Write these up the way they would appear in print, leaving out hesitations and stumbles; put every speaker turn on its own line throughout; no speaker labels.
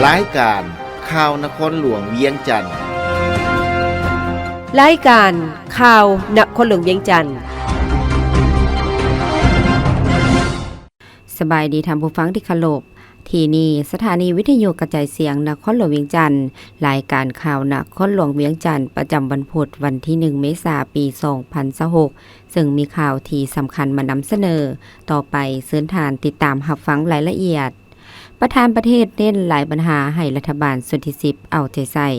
รายการข่าวนครหลวงเวียงจันทน์
รายการข่าวนครหลวงเวียงจันทน์สบายดีท่านผู้ฟังที่เคารพที่นี่สถานีวิทยุกระจายเสียงนครหลวงเวียงจันทน์รายการข่าวนครหลวงเวียงจันทน์ประจำวันพุธวันที่1เมษายนปี2026ซึ่งมีข่าวที่สำคัญมานำเสนอต่อไปเชิญท่านติดตามรับฟังรายละเอียดประธานประเทศเน้นหลายปัญหาให้รัฐบาลสุดที่10เอาใจใส่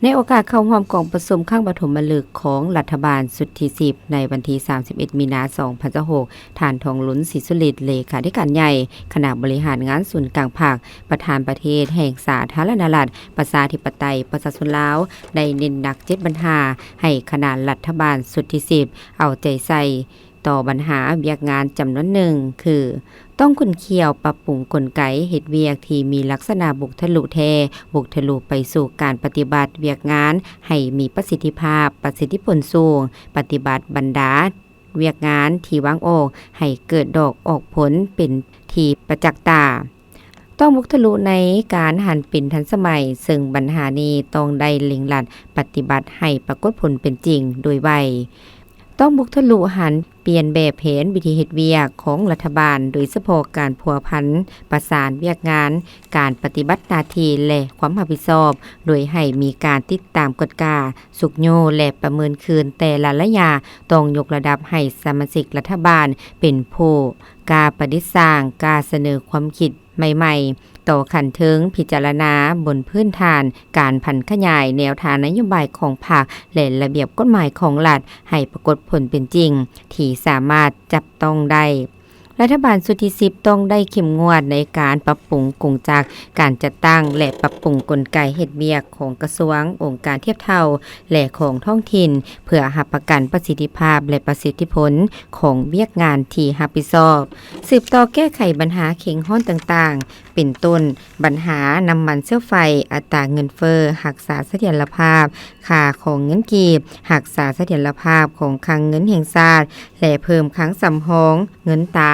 ในโอกาสเข้าร่วมกองประชุมข้างปฐมฤกษ์ของรัฐบาลสุดที่10ในวันที่31มีนาคม2026ท่านทองหลุนศรีสุฤทธิ์เลขาธิการใหญ่คณะบริหารงานศูนย์กลางภาคประธานประเทศแห่งสาธารณรัฐประชาธิปไตยประชาชนลาวได้เน้นหนัก7ปัญหาให้คณะรัฐบาลสุดที่10เอาใจใส่ต่อปัญหาเวียกงานจำนวนหนึ่งคือต้องคุ้นเคี่ยวปรับปรุงกลไกเฮ็ดเวียกที่มีลักษณะบุกทะลุแทบุกทะลุไปสู่การปฏิบัติเวียกงานให้มีประสิทธิภาพประสิทธิผลสูงปฏิบัติบรรดาเวียกงานที่วางออกให้เกิดดอกออกผลเป็นที่ประจักษ์ตาต้องบุกทะลุในการหันเป็นทันสมัยซึ่งปัญหานี้ต้องได้เล็งลัดปฏิบัติให้ปรากฏผลเป็นจริงโดยไวต้องบุกทะลุหันเปลี่ยนแบบแผนวิธีเฮ็ดเวียกของรัฐบาลโดยเฉพาะการพัวพันประสานเวียกงานการปฏิบัติหน้าที่และความรับผิดชอบโดยให้มีการติดตามกฎกาสุกโยและประเมินคืนแต่ละระยะต้องยกระดับให้สมาชิกรัฐบาลเป็นผู้กาประดิษฐ์สร้างกาเสนอความคิดใหม่ๆต่อขันเทิงพิจารณาบนพื้นฐานการผันขยายแนวทางนโยบายของพรรคและระเบียบกฎหมายของรัฐให้ปรากฏผลเป็นจริงที่สามารถจับต้องได้รัฐบาลสุดที่10ต้องได้เข้มงวดในการปรับปรุงกงจักรการจัดตั้งและปรับปรุงกลไกเฮ็ดเวียกของกระทรวงองค์การเทียบเท่าและของท้องถิ่นเพื่อรับประกันประสิทธิภาพและประสิทธิผลของเวียกงานที่รับผิดชอบสืบต่อแก้ไขปัญหาเข่งฮ้อนต่างๆเป็นต้นปัญหาน้ำมันเชื้อไฟอัตราเงินเฟ้อรักษาเสถียรภาพค่าของเงินกีบรักษาเสถียรภาพของคลังเงินแห่งชาติและเพิ่มคลังสำรองเงินตรา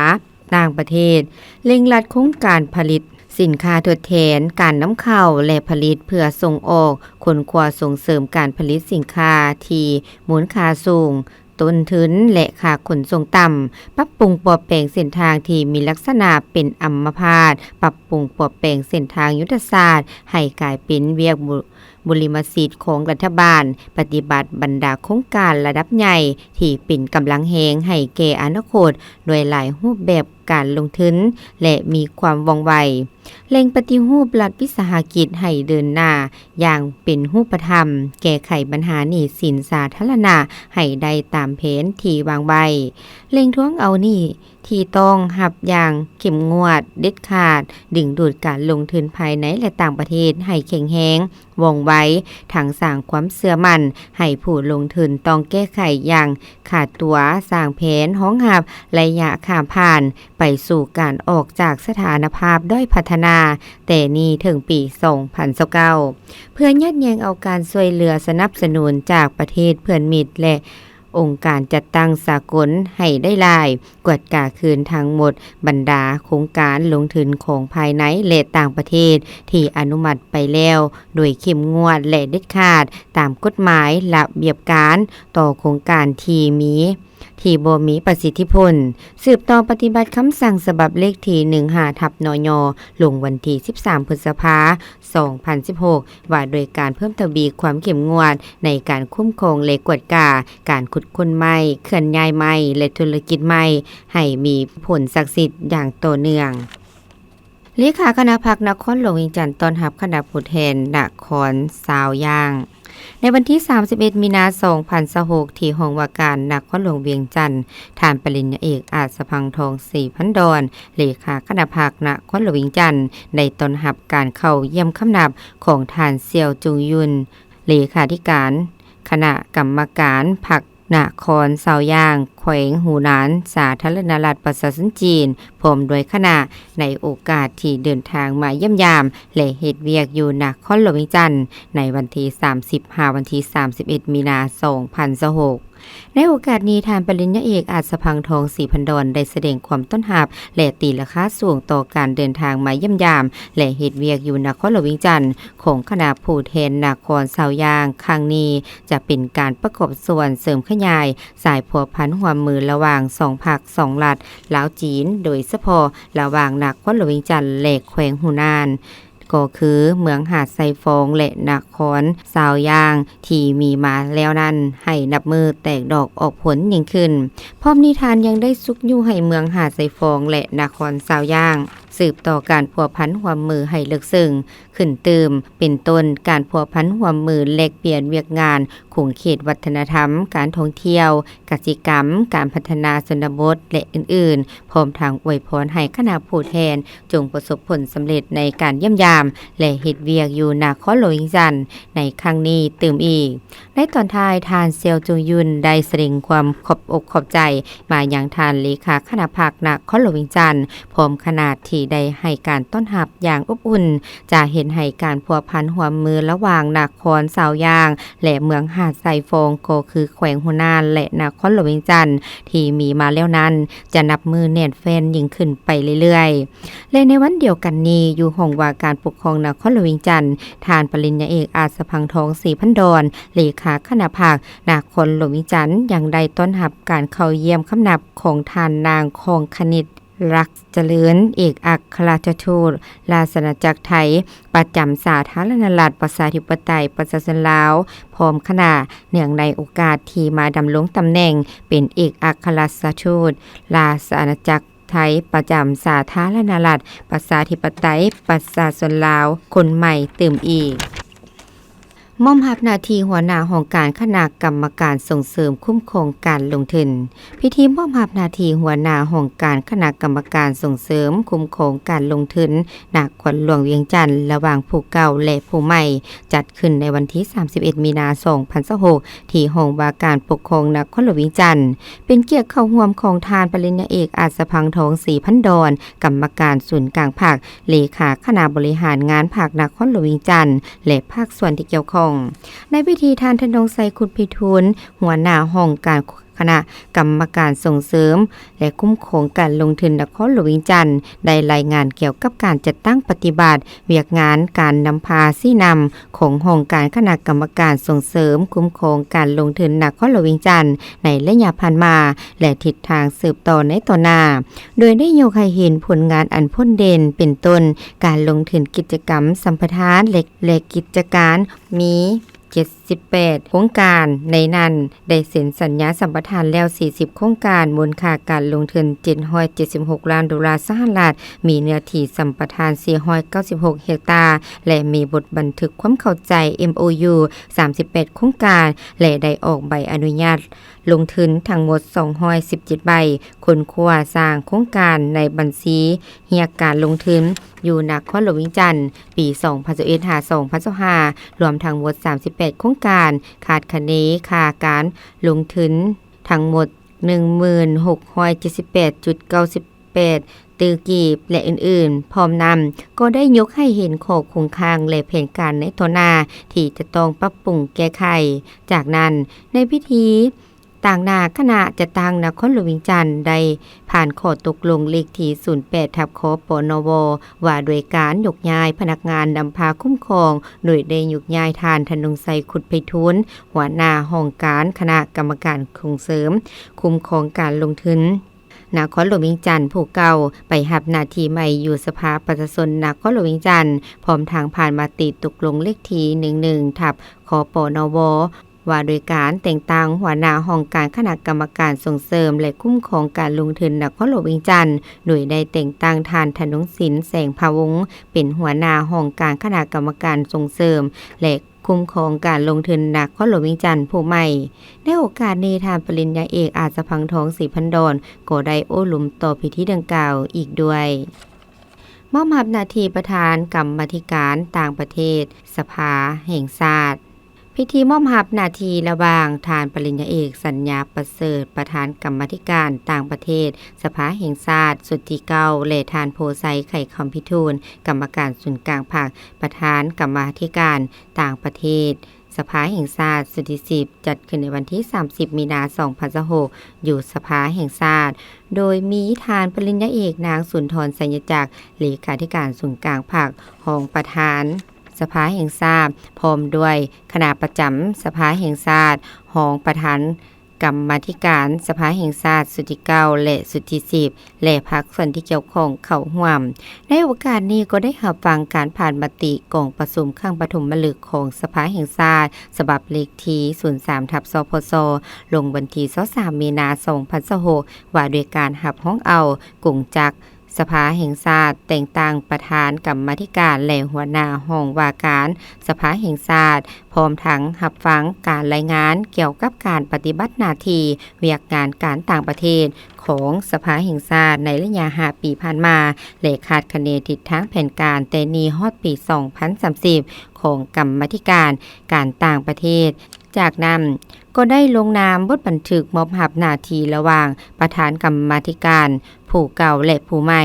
ต่างประเทศเร่งรัดโครงการผลิตสินค้าทดแทนการนำเข้าและผลิตเพื่อส่งออกค้นคว้าส่งเสริมการผลิตสินค้าที่มูลค่าสูงต้นทุนและค่าขนส่งต่ำปรับปรุงปรับแปลงเส้นทางที่มีลักษณะเป็นอัมพาตปรับปรุงปรับแปลงเส้นทางยุทธศาสตร์ให้กลายเป็นเวียกบุริมสิทธิ์ของรัฐบาลปฏิบัติบรรดาโครงการระดับใหญ่ที่เป็นกำลังแหงให้แก่อนาคตโดยหลายรูปแบบการลงทุนและมีความว่องไวเร่งปฏิรูปรัฐวิสาหกิจให้เดินหน้าอย่างเป็นรูปธรรมแก้ไขปัญหาหนี้สินสาธารณะให้ได้ตามแผนที่วางไว้เร่งท้วงเอาหนี้ที่ต้องรับอย่างเข้มงวดเด็ดขาดดึงดูดการลงทุนภายในและต่างประเทศให้แข็งแรงว่องไวทั้งสร้างความเชื่อมั่นให้ผู้ลงทุนต้องแก้ไขอย่างขาดตัวสร้างแผนรองรับระยะข้ามผ่านไปสู่การออกจากสถานภาพด้อยพัฒนาแต่นี้ถึงปี2029เพื่อยัดเยียงเอาการช่วยเหลือสนับสนุนจากประเทศเพื่อนมิตรและองค์การจัดตั้งสากลให้ได้ลายกวดกาคืนทั้งหมดบรรดาโครงการลงทุนของภายในและต่างประเทศที่อนุมัติไปแล้วโดยเข้มงวดและเด็ดขาดตามกฎหมายระเบียบการต่อโครงการที่บ่มีประสิทธิผลสืบต่อปฏิบัติคำสั่งฉบับเลขที่15/นย.ลงวันที่13พฤษภาคม2016ว่าโดยการเพิ่มทวีความเข้มงวดในการคุ้มครองและกวดกาการขุดค้นไม้เคลื่อนย้ายไม้และธุรกิจไม้ให้มีผลศักดิ์สิทธิ์อย่างต่อเนื่องเลขาคณะพรรคนครหลวงเวียงจันทน์ต้อนรับคณะผู้แทนนครสาวย่างในวันที่31มีนาคม2026ที่ห้องว่าการนครหลวงเวียงจันทน์ท่านปริญญาเอกอาจสะพังทองศรีพันดรเลขาคณะพรรคนครหลวงเวียงจันทน์ได้ต้อนรับการเข้าเยี่ยมคำนับของท่านเสี่ยวจุงยุนเลขาธิการคณะกรรมการพรรคนครสาวย่างแขวงหูหนานสาธารณรัฐประชาชนจีนพร้อมด้วยคณะในโอกาสที่เดินทางมาเยี่ยมยามและเฮ็ดเวียกอยู่นครหลวงเวียงจันทน์ในวันที่30 วันที่31มีนาคม2026 ในโอกาสนี้ทานปริญญาเอกอาจสพังทองศรีพันดรได้แสดงความต้นหับและตีราคาสูงต่อการเดินทางมาเยี่ยมยามและเฮ็ดเวียกอยู่นครหลวงวิงจันทน์ของคณะผู้แทนนครสาวยางครั้งนี้จะเป็นการประกอบส่วนเสริมขยายสายพัวพันร่วมมือระหว่าง2ภาค2รัฐลาวจีนโดยเฉพาะระหว่างนครหลวงวิงจันทน์และแขวงหูนานก็คือเมืองหาดไซฟองและนครสาวยางที่มีมาแล้วนั้นให้นับมือแตกดอกออกผลยิ่งขึ้นพร้อมนิทานยังได้ซุกอยู่ให้เมืองหาดไซฟองและนครสาวยางสืบต่อการพัวพันร่วมมือให้ลึกซึ้งขึ้นเติมเป็นต้นการพัวพันร่วมมือแลกเปลี่ยนเวียกงานคงเขตวัฒนธรรมการท่องเที่ยวกสิกรรมการพัฒนาชนบทและอื่นๆพร้อมทางอวยพรให้คณะผู้แทนจงประสบผลสำเร็จในการเยี่ยมยามและเฮ็ดเวียกอยู่นครหลวงวิงจันทน์ในครั้งนี้เติมอีกในตอนท้ายทานเซียวจงยุนได้แสดงความขอบอกขอบใจมายังทานเลขาคณะภาคนครหลวงวิงจันทน์พร้อมขนาดที่ได้ให้การต้อนรับอย่างอบอุ่นจะเห็นให้การพัวพันร่วมมือระหว่างนครสาวยางและเมืองหาดไซฟองก็คือแขวงหูนานและนครหลวงวิงจันทน์ที่มีมาแล้วนั้นจะนับมือแน่นแฟนยิ่งขึ้นไปเรื่อยๆและในวันเดียวกันนี้อยู่ห้องว่าการปกครองนครหลวงวิงจันทน์ทานปริญญาเอกอาจสพังทองศรีพันดรเลขาคณะภาคนครหลวงวิงจันทน์ยังได้ต้อนรับการเข้าเยี่ยมคำนับของทานนางคองคณิตรักเจริญเอกอัครราชทูตราชอาณาจักรไทยประจำสาธารณรัฐประชาธิปไตยประชาชนลาวพร้อมคณะเนื่องในโอกาสที่มาดำรงตำแหน่งเป็นเอกอัครราชทูตราชอาณาจักรไทยประจำสาธารณรัฐประชาธิปไตยประชาชนลาวคนใหม่เติมอีกมอมรับหน้าที่หัวหน้าของการคณะกรรมการส่งเสริมคุ้มครองการลงทุนพิธีมอบรับหน้าที่หัวหน้าของการคณะกรรมการส่งเสริมคุ้มครองการลงทุนนครหลวงเวียงจันทน์ระหว่างผู้เก่าและผู้ใหม่จัดขึ้นในวันที่31มีนาคม2026ที่ห้องว่าการปกครองนครหลวงเวียงจันทน์เป็นเกียรติเข้าร่วมของทานปริญญาเอกอาจสพังทองศรีพันดรกรรมการศูนย์กลางภาคเลขาคณะบริหารงานภาคนครหลวงเวียงจันทน์และภาคส่วนที่เกี่ยวข้องในพิธีทานธนงไสคุดพิทูลหัวหน้าห้องการคณะกรรมการส่งเสริมและคุ้มครองการลงทุนนครหลวงวิงจันทน์ได้รายงานเกี่ยวกับการจัดตั้งปฏิบัติเวียกงานการนำพาซี่นำของห้องการคณะกรรมการส่งเสริมคุ้มครองการลงทุนนครหลวงวิงจันทน์ในระยะผ่านมาและทิศทางสืบต่อในต่อหน้าโดยได้ยกให้เห็นผลงานอันพ้นเด่นเป็นต้นการลงทุนกิจกรรมสัมปทานและกิจการมี78โครงการในนั้นได้เซ็นสัญญาสัมปทานแล้ว40โครงการมูลค่าการลงทุน$776 ล้านสหรัฐมีเนื้อที่สัมปทาน496เฮกตาร์และมีบทบันทึกความเข้าใจ MOU 38โครงการและได้ออกใบอนุญาตลงทุนทั้งหมด217ใบคนครัวสร้างโครงการในบัญชีเฮียการลงทุนอยู่นครหลวงวิงจันทน์ปี2021-2025รวมทั้งหมด38โครงการคาดคะเนค่าการลงทุนทั้งหมด 1678.98 ตือกีบและอื่นๆพร้อมนำก็ได้ยกให้เห็นข้อคงค้างและแผนการในตัวหน้าที่จะต้องปรับปรุงแก้ไขจากนั้นในพิธีต่างหน้าคณะจะตั้งนครหลวงวิงจันทน์ได้ผ่านข้อตกลงเลขที่08/คปนวว่าโดยการยกย้ายพนักงานนำพาคุ้มครองโดยได้ยกย้ายทานธนงไสขุดไพฑูรย์หัวหน้าห้องการคณะกรรมการส่งเสริมคุ้มครองการลงทุนนครหลวงวิงจันทน์ผู้เก่าไปรับหน้าที่ใหม่อยู่สภาประชาชนนครหลวงวิงจันทน์พร้อมทางผ่านมติตกลงเลขที่11/คปนวว่าโดยการแต่งตั้งหัวหน้าห้องการคณะกรรมการส่งเสริมและคุ้มครองการลงทุนนครหลวงวิงจันทน์โดยได้แต่งตั้งทานธนงศิลป์แสงพาวงศ์เป็นหัวหน้าห้องการคณะกรรมการส่งเสริมและคุ้มครองการลงทุนนครหลวงวิงจันทน์ผู้ใหม่ในโอกาสนี้ทานปริญญาเอกอาจสพังทองศรีพันดรก็ได้โอ้หลุมต่อพิธีดังกล่าวอีกด้วยมอบหน้าที่ประธานกรรมาธิการต่างประเทศสภาแห่งชาติพิธีมอบหน้าที่ระหว่างทานปริญญาเอกสัญญาประเสริฐประธานกรรมาธิการต่างประเทศสภาแห่งชาติสุทธิเก้าและทานโพไซไข่คำพิทูลกรรมการศูนย์กลางภาคประธานกรรมาธิการต่างประเทศ สภาแห่งชาติสุทธิสิบจัดขึ้นในวันที่30มีนาคม2026อยู่สภาแห่งชาติโดยมีทานปริญญาเอกนางสุนทรสัญญจักรเลขาธิการศูนย์กลางภาครองประธานสภาแห่งชาติพร้อมด้วยคณะประจำสภาแห่งชาติรองประธานกรรมาธิการสภาแห่งชาติสุทธิ9และสุทธิ10และพรรคส่วนที่เกี่ยวข้องเข้าร่วมในโอกาสนี้ก็ได้รับฟังการผ่านมติกองประชุมครั้งปฐมฤกษ์ของสภาแห่งชาติฉบับเลขที่03/สพสลงวันที่23มีนาคม2026ว่าด้วยการรับห้องเอากลุ่มจักรสภาแห่งชาติแต่งตั้งประธานกรรมาธิการและหัวหน้าห้องว่าการสภาแห่งชาติพร้อมทั้งรับฟังการรายงานเกี่ยวกับการปฏิบัติหน้าที่เวียกงานการต่างประเทศของสภาแห่งชาติในระยะ5ปีผ่านมาและคาดคะเนทิศทางแผนการแต่นี้ฮอดปี2030ของกรรมาธิการการต่างประเทศจากนั้นก็ได้ลงนามบทบันทึกมอบรับหน้าที่ระหว่างประธานกรรมาธิการผู้เก่าและผู้ใหม่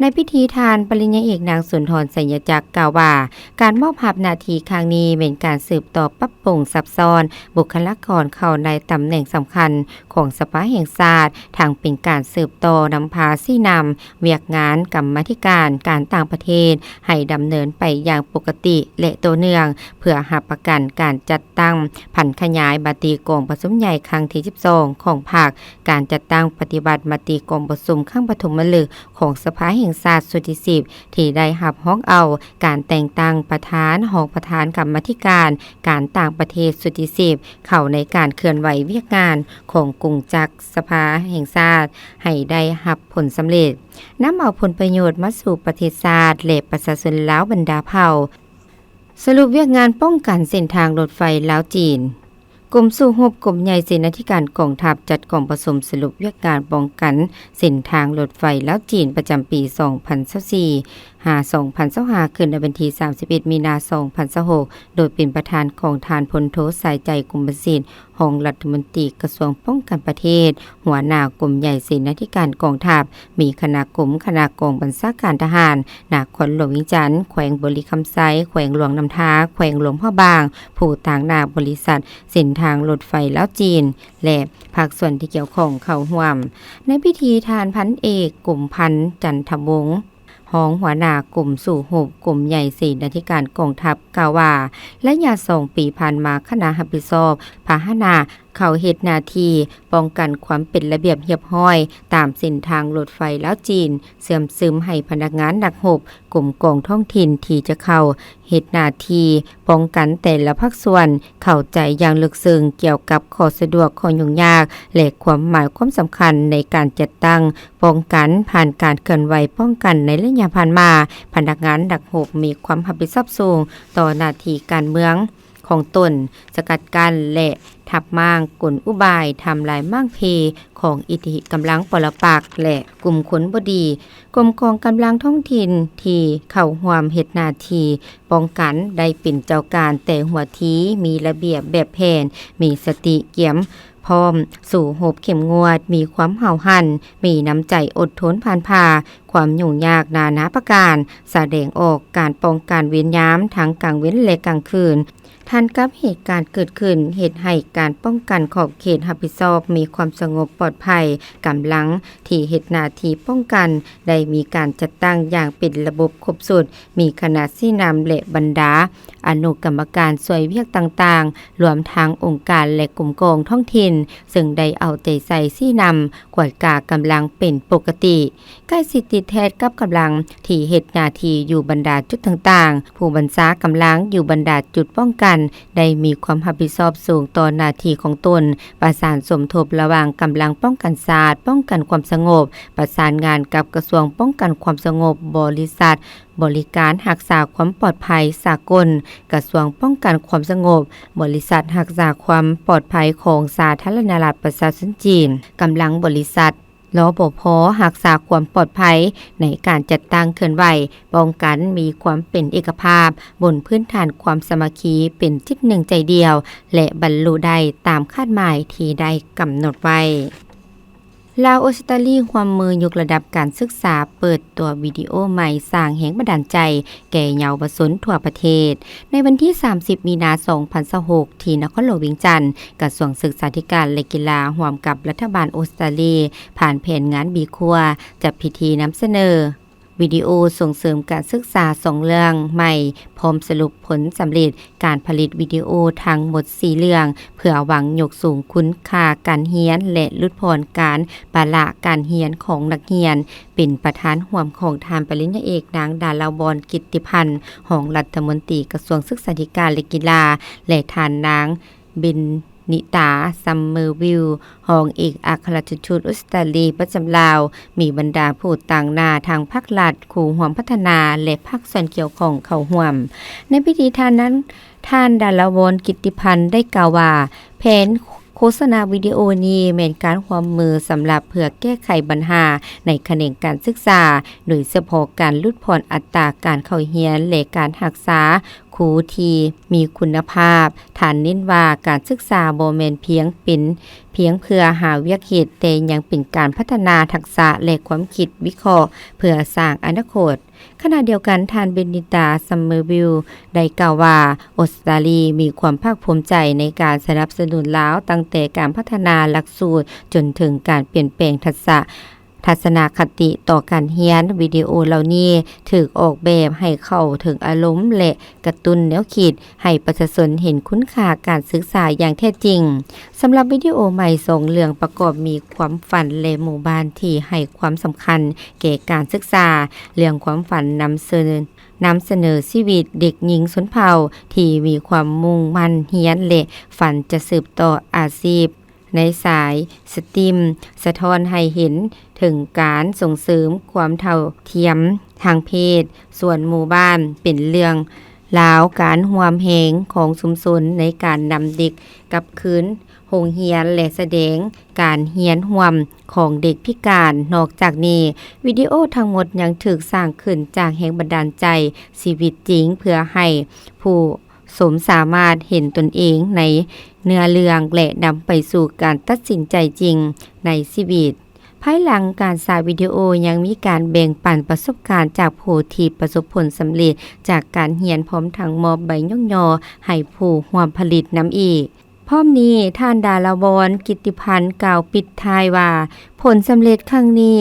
ในพิธีทานปริญญาเอกนางสุนทรสัญญจักรกล่าวว่าการมอบรับหน้าที่ครั้งนี้เป็นการสืบต่อปรับปรุงซับซ้อนบุคลากรเข้าในตำแหน่งสำคัญของสภาแห่งชาติทางเป็นการสืบต่อนำพาซี่นำเวียกงานกรรมาธิการการต่างประเทศให้ดำเนินไปอย่างปกติและตัวเนื่องเพื่อรับประกันการจัดตั้งผันขยายมติกองประชุมใหญ่ครั้งที่12ของภาคการจัดตั้งปฏิบัติมติกองประชุมครั้งปฐมฤกษ์ของสภาแห่งชาติสุทธิ10ที่ได้รับฮ้องเอาการแต่งตั้งประธานรองประธานกรรมาธิการการต่างประเทศสุทธิ10เข้าในการเคลื่อนไหวเวียกงานของกลุ่มจักรสภาแห่งชาติให้ได้รับผลสำเร็จนำเอาผลประโยชน์มาสู่ประเทศชาติและประชาชนลาวบรรดาเผ่าสรุปเวียกงานป้องกันเส้นทางรถไฟลาวจีนกรมสู้รบกรมใหญ่เสนาธิการกองทัพจัดกองประชุมสรุปเวียกงานป้องกันเส้นทางรถไฟลาวจีนประจำปี2024-2025ขึ้นในวันที่31มีนาคม2026โดยเป็นประธานของทานพลโทสายใจกุมประสิทธิ์รองรัฐมนตรีกระทรวงป้องกันประเทศหัวหน้ากรมใหญ่เสนาธิการกองทัพมีคณะกรมคณะกองบัญชาการทหารนครหลวงวิจันทร์แขวงบริคำไซแขวงหลวงน้ำท้าแขวงหลวงพ่อบางผู้ต่างหน้าบริษัทเส้นทางรถไฟลาวจีนและภาคส่วนที่เกี่ยวข้องเข้าร่วมในพิธีทานพันเอกกลุ่มพันจันทวงศ์ห้องหัวหน้ากลุ่มสู่หบกลุ่มใหญ่เสนาธิการกองทัพกล่าวว่าและยา2 ปีผ่านมาคณะรับผิดชอบพาหนะเขาเฮ็ดหน้าที่ป้องกันความเป็นระเบียบเรียบร้อยตามเส้นทางรถไฟลาวจีนเสื่อมซึมให้พนักงานนักรบกลุ่มกองท้องถิ่นที่จะเข้าเฮ็ดหน้าที่ป้องกันแต่ละภาคส่วนเข้าใจอย่างลึกซึ้งเกี่ยวกับข้อสะดวกข้อยุ่งยากและความหมายความสำคัญในการจัดตั้งป้องกันผ่านการเคลื่อนไหวป้องกันในระยะผ่านมาพนักงานนักรบมีความรับผิดชอบสูงต่อหน้าที่การเมืองของตนสกัดกั้นและทับม้างกลอุบายทำลายม้างเพของอิทธิกำลังปรปักษ์และกลุ่มขนบดีกรมกองกำลังท้องถิ่นที่เข้าร่วมเฮ็ดหน้าที่ป้องกันได้เป็นเจ้าการแต่หัวทีมีระเบียบแบบแผนมีสติเกี่ยมพร้อมสู่หบเข้มงวดมีความเห่าหั่นมีน้ำใจอดทนผ่านพาความยุ่งยากนานาประการแสดงออกการป้องกันเว้นยามทั้งกลางเว้นและกลางคืนทันกับเหตุการณ์เกิดขึ้นเหตุให้การป้องกันขอบเขตรับผิดชอบมีความสงบปลอดภัยกำลังที่เฮ็ดหน้าที่ป้องกันได้มีการจัดตั้งอย่างเป็นระบบครบสุดมีคณะชี้นำและบรรดาอนุกรรมการช่วยเวียกต่างๆรวมทั้งองค์การและกลุ่มกองท้องถิ่นซึ่งได้เอาใจใส่ชี้นำกวดกากำลังเป็นปกติใกล้สิติดแทนกับกำลังที่เฮ็ดหน้าที่อยู่บรรดาจุดต่างๆผู้บัญชากำลังอยู่บรรดาจุดป้องกันได้มีความรับผิดชอบสูงต่อหน้าที่ของตนประสานสมทบระหว่างกำลังป้องกันศาสตร์ป้องกันความสงบประสานงานกับกระทรวงป้องกันความสงบบริษัทบริการรักษาความปลอดภัยสากลกระทรวงป้องกันความสงบบริษัทรักษาความปลอดภัยของสาธารณรัฐประชาชนจีนกำลังบริษัทรปภ.รักษาความปลอดภัยในการจัดตั้งเคลื่อนไหวป้องกันมีความเป็นเอกภาพบนพื้นฐานความสามัคคีเป็นจิตหนึ่งใจเดียวและบรรลุได้ตามคาดหมายที่ได้กำหนดไว้ ลาวออสเตรเลียร่วมมือยกระดับการศึกษาเปิดตัววิดีโอใหม่สร้างแรงบันดาลใจแก่เยาวชนทั่วประเทศในวันที่ 30 มีนาคม 2026 ที่นครหลวงเวียงจันทน์กระทรวงศึกษาธิการและกีฬาร่วมกับรัฐบาลออสเตรเลียผ่านแผนงานบีครัวจัดพิธีนำเสนอวิดีโอส่งเสริมการศึกษา2เรื่องใหม่พร้อมสรุปผลสำเร็จการผลิตวิดีโอทั้งหมด4เรื่องเพื่อหวังยกสูงคุณค่าการเรียนและลดพรการปาละการเรียนของนักเรียนเป็นประธานร่วมของทานปริญญาเอกนางดาราบอนกิตติพันธ์รองรัฐมนตรีกระทรวงศึกษาธิการและกีฬาและทานนางบินนิตาซัมเมอร์วิลรองเอกอัครราชทูตออสเตรเลียประจำลาวมีบรรดาผู้ต่างหน้าทางภาครัฐครูร่วมพัฒนาและภาคส่วนเกี่ยวข้องเข้าร่วมในพิธีทานนั้นท่านดาราวรกิตติพันธ์ได้กล่าวว่าแผนโฆษณาวิดีโอนี้แม่นการร่วมมือสำหรับเพื่อแก้ไขปัญหาในแขนงการศึกษาโดยเฉพาะการลดพรอัตราการเข้าเรียนและการรักษาครูที่มีคุณภาพฐานเน้นว่าการศึกษาบ่แม่นเพียงเพื่อหาเวียกเฮ็ดแต่ยังเป็นการพัฒนาทักษะและความคิดวิเคราะห์เพื่อสร้างอนาคตขณะเดียวกันท่านเบนิตาซัมเมอร์วิลได้กล่าวว่าออสเตรเลียมีความภาคภูมิใจในการสนับสนุนลาวตั้งแต่การพัฒนาหลักสูตรจนถึงการเปลี่ยนแปลงทัศนคติต่อการเรียนวิดีโอเหล่านี้ถูกออกแบบให้เข้าถึงอารมณ์และกระตุ้นแนวคิดให้ประชาชนเห็นคุณค่าการศึกษาอย่างแท้จริงสำหรับวิดีโอใหม่2เรื่องประกอบมีความฝันและหมู่บ้านที่ให้ความสำคัญแก่การศึกษาเรื่องความฝันนำเสนอชีวิตเด็กหญิงชนเผ่าที่มีความมุ่งมั่นเรียนและฝันจะสืบต่ออาชีพในสายสตรีมสะท้อนให้เห็นถึงการส่งเสริมความเท่าเทียมทางเพศส่วนหมู่บ้านเป็นเรื่องราวการร่วมแรงของชุมชนในการนำเด็กกลับคืนโรงเรียนและแสดงการเรียนร่วมของเด็กพิการนอกจากนี้วิดีโอทั้งหมดยังถูกสร้างขึ้นจากแรงบันดาลใจชีวิตจริงเพื่อให้ผู้สามารถเห็นตนเองในเนื้อเรื่องและนำไปสู่การตัดสินใจจริงในชีวิตภายหลังการสร้างวิดีโอยังมีการแบ่งปันประสบการณ์จากผู้ที่ประสบผลสำเร็จจากการเรียนพร้อมทั้งมอบใบย่องยอให้ผู้ร่วมผลิตนำอีกพร้อมนี้ท่านดาราวรกิตติพันธ์กล่าวปิดท้ายว่าผลสำเร็จครั้งนี้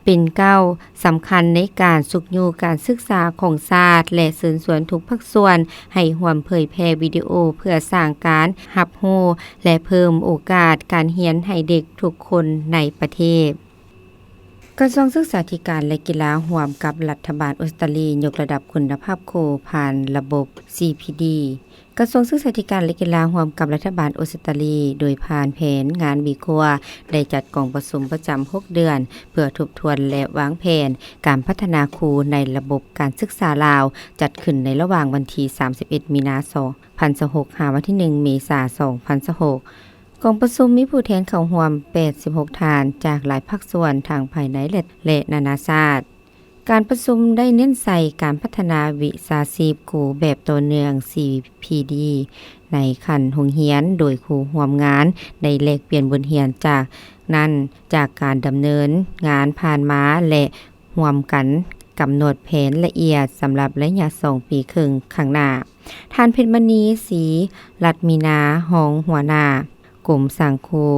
เป็นก้าวสำคัญในการสุกยูการศึกษาของชาติและเสริญสวนทุกภาคส่วนให้ร่วมเผยแพร่วิดีโอเพื่อสร้างการรับรู้และเพิ่มโอกาสการเรียนให้เด็กทุกคนในประเทศกระทรวงศึกษาธิการและกีฬาร่วมกับรัฐบาลออสเตรเลียยกระดับคุณภาพครูผ่านระบบ CPD กระทรวงศึกษาธิการและกีฬาร่วมกับรัฐบาลออสเตรเลียโดยผ่านแผนงานบีครัวได้จัดกองประชุมประจำ6เดือนเพื่อทบทวนและวางแผนการพัฒนาครูในระบบการศึกษาลาวจัดขึ้นในระหว่างวันที่31 มีนาคม 2026 หาวันที่ 1 เมษายน 2026กองประชุมมีผู้แทนเข้าร่วม86ท่านจากหลายภาคส่วนทางภายในและนานาชาติการประชุมได้เน้นใส่การพัฒนาวิชาชีพครูแบบต่อเนื่อง CPD ในขั้นโรงเรียนโดยครูร่วมงานได้แลกเปลี่ยนบทเรียนจากการดำเนินงานผ่านมาและร่วมกันกำหนดแผนละเอียดสำหรับระยะ2 ปีครึ่งข้างหน้าท่านเพชรมณีศรีรัตมีนารองหัวหน้ากลุ่มสังครู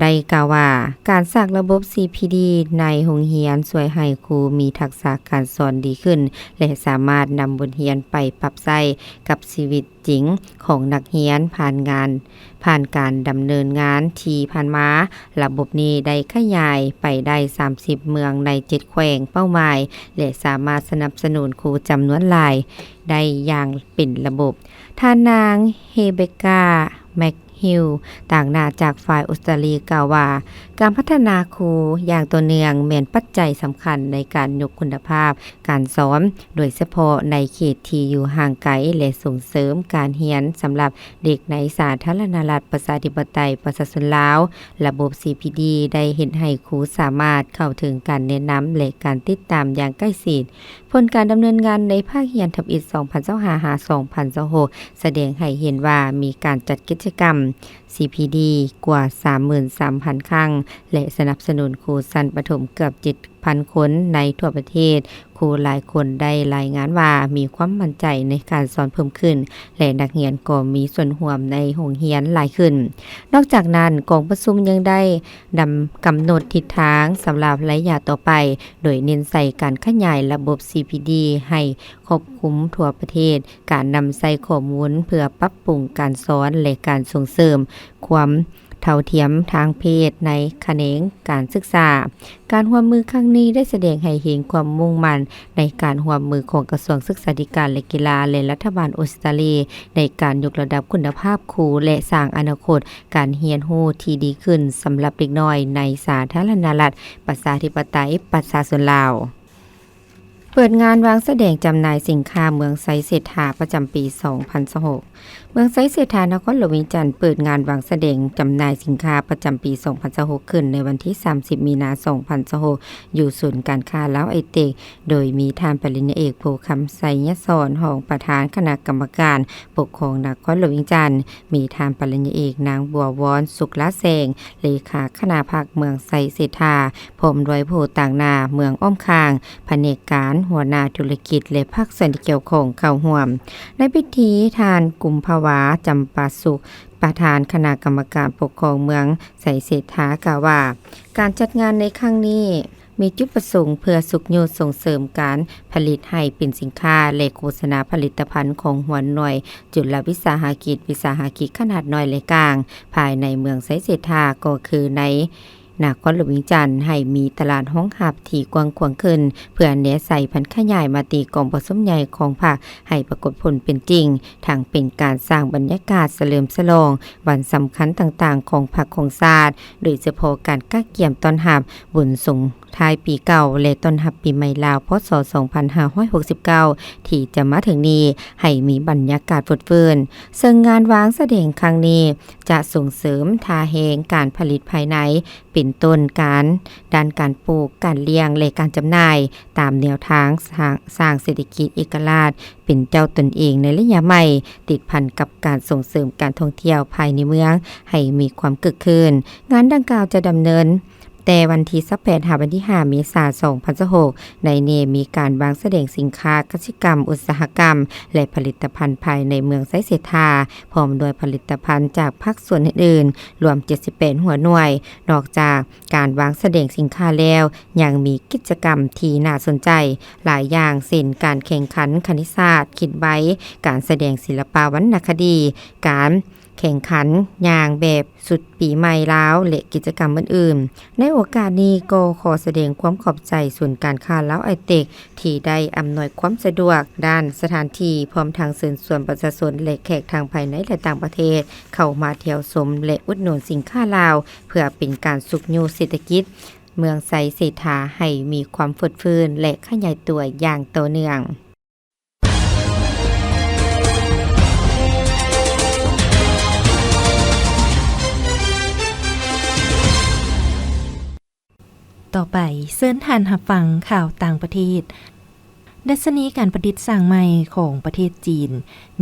ได้กล่าวว่าการสร้างระบบ CPD ในโรงเรียนช่วยให้ครูมีทักษะการสอนดีขึ้นและสามารถนำบทเรียนไปปรับใช้กับชีวิตจริงของนักเรียนผ่านการดำเนินงานที่ผ่านมาระบบนี้ได้ขยายไปได้30เมืองใน7แขวงเป้าหมายและสามารถสนับสนุนครูจำนวนหลายได้อย่างเป็นระบบท่านนางเฮเบกาแมคฮิลต่างหน้าจากฝ่ายออสเตรเลียกล่าวว่าการพัฒนาครูอย่างต่อเนื่องแม่นปัจจัยสำคัญในการยกคุณภาพการสอนโดยเฉพาะในเขตที่อยู่ห่างไกลและส่งเสริมการเรียนสำหรับเด็กในสาธารณรัฐประชาธิปไตยประชาชนลาวระบบ CPD ได้เห็นให้ครูสามารถเข้าถึงการแนะนำและการติดตามอย่างใกล้ชิดผลการดำเนินงานในภาคเรียนทับอิฐ 2025-2026 แสดงให้เห็นว่ามีการจัดกิจกรรม CPD กว่า 33,000 ครั้ง และสนับสนุนครูชั้นประถมเกือบ 7,000 คนในทั่วประเทศครูหลายคนได้รายงานว่ามีความมั่นใจในการสอนเพิ่มขึ้นและนักเรียนก็มีส่วนร่วมในโรงเรียนหลายขึ้นนอกจากนั้นกองประชุมยังได้กำหนดทิศทางสำหรับระยะต่อไปโดยเน้นใส่การขยายระบบ CPD ให้ครอบคลุมทั่วประเทศการนำใส่ข้อมูลเพื่อปรับปรุงการสอนและการส่งเสริมความเท่าเทียมทางเพศในแขนงการศึกษาการร่วมมือครั้งนี้ได้แสดงให้เห็นความมุ่งมั่นในการร่วมมือของกระทรวงศึกษาธิการและกีฬาและรัฐบาลออสเตรเลียในการยกระดับคุณภาพครูและสร้างอนาคตการเรียนรู้ที่ดีขึ้นสำหรับเด็กน้อยในสาธารณรัฐประชาธิปไตยประชาชนลาวเปิดงานวางแสดงจำหน่ายสินค้าเมืองไซเศรษฐาประจำปี 2026 เมืองไซเศรษฐานครหลวงวิจันทร์เปิดงานวางแสดงจำหน่ายสินค้าประจำปี 2026 ขึ้นในวันที่ 30 มีนาคม 2026 อยู่ศูนย์การค้าลาวไอเตกโดยมีท่านปริญญาเอกโพคำไสยสอนรองประธานคณะกรรมการปกครองนครหลวงวิจันทร์มีท่านปริญญาเอกนางบัววอนสุขละแสงเลขาคณะภาคเมืองไซเศรษฐาพร้อมด้วยผู้ต่างหน้าเมืองอ้อมข้างแผนกการหัวหน้าธุรกิจและภาคส่วนที่เกี่ยวข้องเข้าร่วมในพิธีทานกุมภาวาจำปาสุขประธานคณะกรรมการปกครองเมืองไสเศรษฐากล่าวว่าการจัดงานในครั้งนี้มีจุดประสงค์เพื่อสุขโยส่งเสริมการผลิตให้เป็นสินค้าและโฆษณาผลิตภัณฑ์ของหัวหน่วยจุลวิสาหกิจขนาดน้อยและกลางภายในเมืองไสเศรษฐาก็คือในนครหลวงวิจันทร์ให้มีตลาดห้องหับที่กว้างขวางขึ้นเพื่อเน้นใส่พันธุ์ขยายมาตีกองผสมใหญ่ของภาคให้ปรากฏผลเป็นจริงทั้งเป็นการสร้างบรรยากาศเฉลิมฉลองวันสำคัญต่างๆของภาคของศาสตร์โดยเฉพาะการก้าเกี่ยมต้อนรับบุญส่งท้ายปีเก่าและต้อนรับปีใหม่ลาวพศ 2569 ที่จะมาถึงนี้ให้มีบรรยากาศฟดฟื้นซึ่งงานวางแสดงครั้งนี้จะส่งเสริมทาแหงการผลิตภายในเป็นต้นการด้านการปลูกการเลี้ยงและการจำหน่ายตามแนวทางสร้างเศรษฐกิจเอกราชเป็นเจ้าตนเองในระยะใหม่ติดพันกับการส่งเสริมการท่องเที่ยวภายในเมืองให้มีความคึกคืนงานดังกล่าวจะดำเนินแต่วันที่18ถึงวันที่5เมษายน 2026ในนี้มีการวางแสดงสินค้ากสิกรรมอุตสาหกรรมและผลิตภัณฑ์ภายในเมืองไสเศรษฐาพร้อมด้วยผลิตภัณฑ์จากภาคส่วนอื่นๆรวม78หัวหน่วยนอกจากการวางแสดงสินค้าแล้วยังมีกิจกรรมที่น่าสนใจหลายอย่างเช่นการแข่งขันคณิตศาสตร์คิดไว้การแสดงศิลปวรรณคดีการแข่งขันย่างแบบสุดปีใหม่ลาวและกิจกรรมอื่นๆในโอกาสนี้ก็ขอแสดงความขอบใจส่วนการค้าลาวไอเตกที่ได้อำนวยความสะดวกด้านสถานที่พร้อมทางเชิญชวนประชาชนและแขกทางภายในและต่างประเทศเข้ามาเที่ยวชมและอุดหนุนสินค้าลาวเพื่อเป็นการสุขยูเศรษฐกิจเมืองไสเศรษฐาให้มีความฟดฟื้นและขยายตัวอย่างต่อเนื่อง
ต่อไปเชิญท่านรับฟังข่าวต่างประเทศดัชนีการประดิษฐ์สร้างใหม่ของประเทศจีน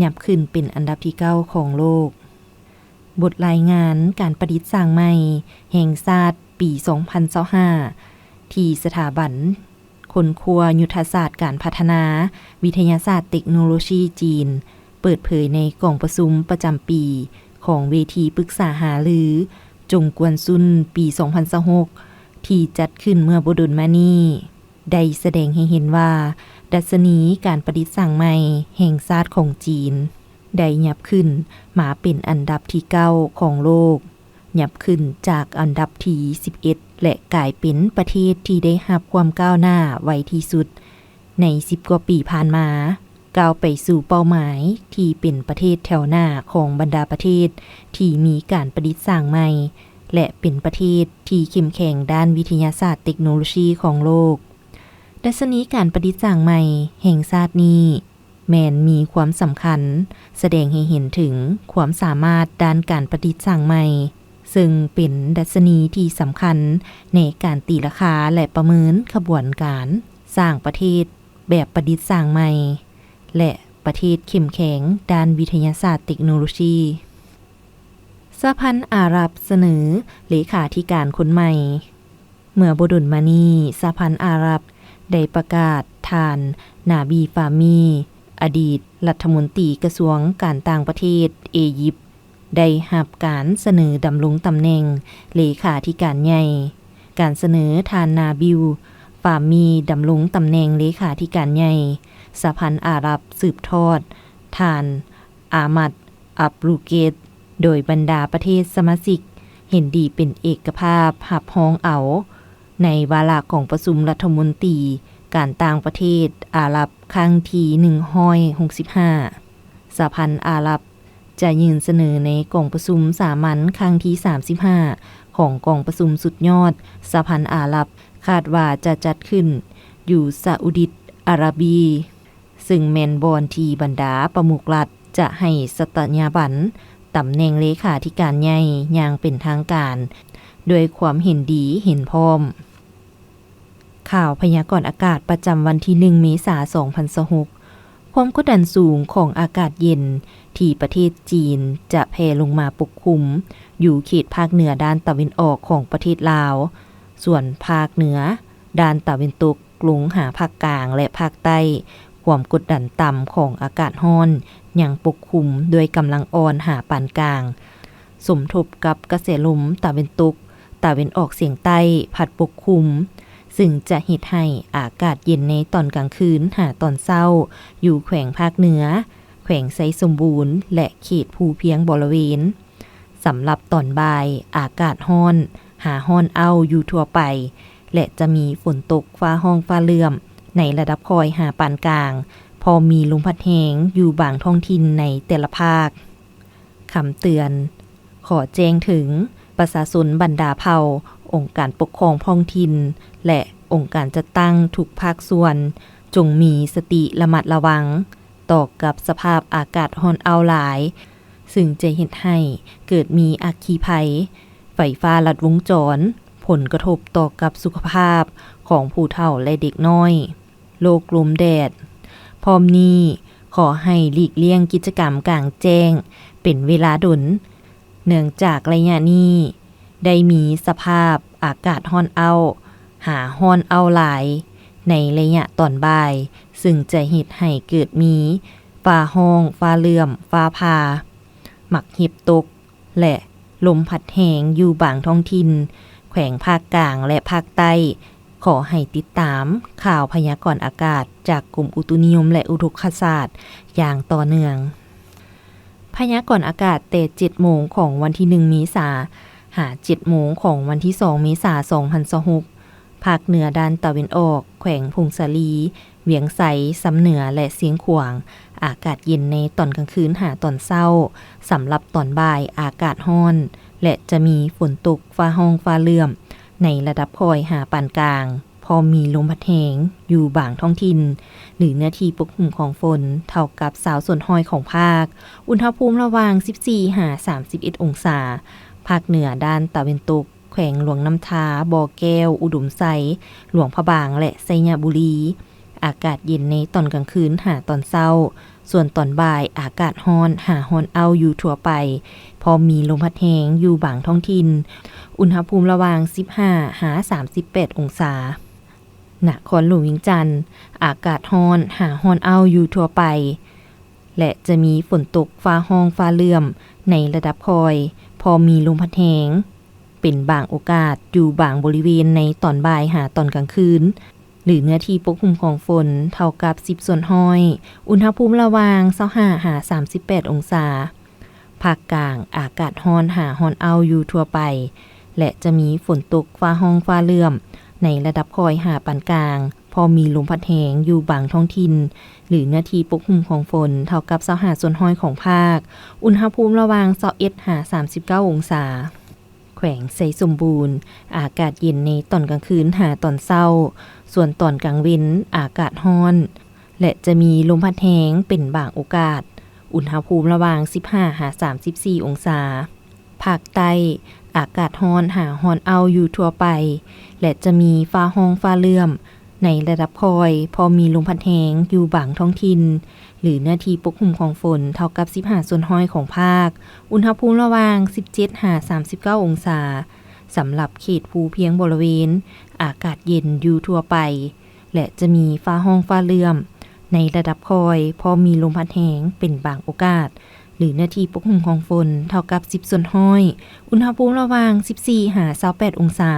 ยับขึ้นเป็นอันดับที่9ของโลกบทรายงานการประดิษฐ์สร้างใหม่แห่งชาติปี 2025ที่สถาบันค้นคว้ายุทธศาสตร์การพัฒนาวิทยาศาสตร์เทคโนโลยีจีนเปิดเผยในกล่องประชุมประจำปีของเวทีปรึกษาหารือจงกวนซุนปี 2026ที่จัดขึ้นเมื่อบ่ดนมานี้ได้แสดงให้เห็นว่าดัชนีการประดิษฐ์สร้างใหม่แห่งชาติของจีนได้ยับขึ้นมาเป็นอันดับที่9ของโลกยับขึ้นจากอันดับที่11และกลายเป็นประเทศที่ได้รับความก้าวหน้าไวที่สุดใน10กว่าปีผ่านมาก้าวไปสู่เป้าหมายที่เป็นประเทศแถวหน้าของบรรดาประเทศที่มีการประดิษฐ์สร้างใหม่และเป็นประเทศที่เข้มแข็งด้านวิทยาศาสตร์เทคโนโลยีของโลกดัชนีการประดิษฐ์สร้างใหม่แห่งชาตินี้แม้นมีความสำคัญแสดงให้เห็นถึงความสามารถด้านการประดิษฐ์สร้างใหม่ซึ่งเป็นดัชนีที่สำคัญในการตีราคาและประเมินขบวนการสร้างประเทศแบบประดิษฐ์สร้างใหม่และประเทศเข้มแข็งด้านวิทยาศาสตร์เทคโนโลยี สหพันธ์อาหรับเสนอเลขาธิการคนใหม่เมื่อบ่ดนมานี้สหพันธ์อาหรับได้ประกาศท่านนาบีฟามีอดีตรัฐมนตรีกระทรวงการต่างประเทศอียิปต์ได้รับการเสนอดำรงตำแหน่งเลขาธิการใหญ่การเสนอท่านนาบิลฟามีดำรงตำแหน่งเลขาธิการใหญ่สหพันธ์อาหรับสืบทอดท่านอามัดอับรูเกตโดยบรรดาประเทศสมาชิกเห็นดีเป็นเอกภาพหับฮ้องเอาในวาระของประชุมรัฐมนตรีการต่างประเทศอาหรับครั้งที่165สหพันธ์อาหรับจะยื่นเสนอในกองประชุมสามัญครั้งที่35ของกองประชุมสุดยอดสหพันธ์อาหรับคาดว่าจะจัดขึ้นอยู่ซาอุดิอาระเบียซึ่งแม่นบอนที่บรรดาประมุขรัฐจะให้สถาญาบันตำแหน่งเลขาธิการใหญ่อย่างเป็นทางการด้วยความเห็นดีเห็นพร้อมข่าวพยากรณ์อากาศประจำวันที่1เมษายน2026ความกดดันสูงของอากาศเย็นที่ประเทศจีนจะแผ่ลงมาปกคลุมอยู่เขตภาคเหนือด้านตะวันออกของประเทศลาวส่วนภาคเหนือด้านตะวันตกลงหาภาคกลางและภาคใต้ความกดดันต่ำของอากาศร้อนยังปกคลุมด้วยกำลังอ่อนหาปานกลางสมทบกับกระแสลมตะวันตกตะวันออกเฉียงใต้พัดปกคลุมซึ่งจะเฮ็ดให้อากาศเย็นในตอนกลางคืนหาตอนเช้าอยู่แขวงภาคเหนือแขวงไซสมบูรณ์และเขตภูเพียงบริเวณสำหรับตอนบ่ายอากาศร้อนหาร้อนเอาอยู่ทั่วไปและจะมีฝนตกฟ้าห้องฟ้าเลื่อมในระดับคอยหาปานกลางพอมีลมพัดแหงอยู่บางท้องถิ่นในแต่ละภาคคำเตือนขอแจ้งถึงประชาชนบรรดาเผ่าองค์การปกครองท้องถิ่นและองค์การจัดตั้งทุกภาคส่วนจงมีสติระมัดระวังต่อกับสภาพอากาศร้อนเอาหลายซึ่งจะเฮ็ดให้เกิดมีอัคคีภัยไฟฟ้าลัดวงจรผลกระทบต่อกับสุขภาพของผู้เฒ่าและเด็กน้อยโรคลมแดดพร้อมนี้ขอให้หลีกเลี่ยงกิจกรรมกลางแจ้งเป็นเวลาดนเนื่องจากระยะนี้ได้มีสภาพอากาศร้อนเอาหาร้อนเอาหลายในระยะตอนบ่ายซึ่งจะเฮ็ดให้เกิดมีฟ้าห้องฟ้าเลื่อมฟ้าผ่าหมักเห็บตกและลมพัดแหงอยู่บางท้องถิ่นแขวงภาคกลางและภาคใต้ขอให้ติดตามข่าวพยากรณ์อากาศจากกรมอุตุนิยมและอุตุศาสตร์อย่างต่อเนื่องพยากรณ์อากาศแต่ 7 โมงของวันที่1เมษายนหา 7 โมงของวันที่2เมษายน2026ภาคเหนือด้านตะวันออกแขวงพงสาลีเวียงไสสำเหนือและเสียงขวางอากาศเย็นในตอนกลางคืนหาตอนเช้าสำหรับตอนบ่ายอากาศร้อนและจะมีฝนตกฟ้าห้องฟ้าเลื่อมในระดับคอยหาปานกลางพอมีลมพัดแหงอยู่บางท้องถิ่นหรือเนื้อที่ปกคลุมของฝนเท่ากับสาวส่วนห้อยของภาคอุณหภูมิระหว่าง14-31 องศาภาคเหนือด้านตะวันตกแขวงหลวงน้ำทาบ่อแก้วอุดมไซหลวงพระบางและไซยบุรีอากาศเย็นในตอนกลางคืนหาตอนเช้าส่วนตอนบ่ายอากาศร้อนหาร้อนเอาอยู่ทั่วไปพอมีลมพัดแหงอยู่บางท้องถิ่นอุณหภูมิระหว่าง15-38 องศานครหลวงเวียงจันทน์อากาศร้อนหาร้อนเอาอยู่ทั่วไปและจะมีฝนตกฟ้าห้องฟ้าเลื่อมในระดับคอยพอมีลมพัดแหงเป็นบางโอกาสอยู่บางบริเวณในตอนบ่ายหาตอนกลางคืนหรือเนื้อที่ปกคลุมของฝนเท่ากับ10ส่วนห้อยอุณหภูมิระหว่าง25-38 องศาภาคกลางอากาศร้อนหาร้อนเอาอยู่ทั่วไปและจะมีฝนตกฟ้าห้องฟ้าเลื่อมในระดับคอยหาปานกลางพอมีลมพัดแหงอยู่บางท้องถิ่นหรือเนื้อที่ปกคลุมของฝนเท่ากับ25ส่วนห้อยของภาคอุณหภูมิระหว่าง21-39 องศาแขวงไซสมบูรณ์อากาศเย็นในตอนกลางคืนหาตอนเช้าส่วนตอนกลางวันอากาศร้อนและจะมีลมพัดแหงเป็นบางโอกาสอุณหภูมิระหว่าง15-34 องศาภาคใต้อากาศร้อนหาร้อนเอาอยู่ทั่วไปและจะมีฟ้าห้องฟ้าเลื่อม ในระดับคอยพอมีลมพัดแหงอยู่บางท้องถิ่นหรือหน้าที่ปกคลุมของฝนเท่ากับ15ส่วนห้อยของภาคอุณหภูมิระหว่าง17-39องศาสำหรับเขตภูเพียงบริเวณอากาศเย็นอยู่ทั่วไปและจะมีฟ้าห้องฟ้าเลื่อมในระดับคอยพอมีลมพัดแหงเป็นบางโอกาสหรือหน้าที่ปกคลุมของฝนเท่ากับ10ส่วนห้อยอุณหภูมิระหว่าง14-28องศา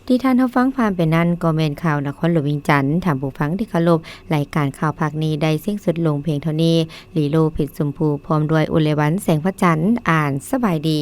ที่ท่านรับฟังผ่านไปนั้นก็แม่นข่าวนครหลวงวิงจันทน์ถามผู้ฟังที่เคารพรายการข่าวภาคนี้ได้สิ้นสุดลงเพียงเท่านี้ลีโลเพชรชมพูพร้อมด้วยอุเลวันแสงพระจันทร์อ่านสบายดี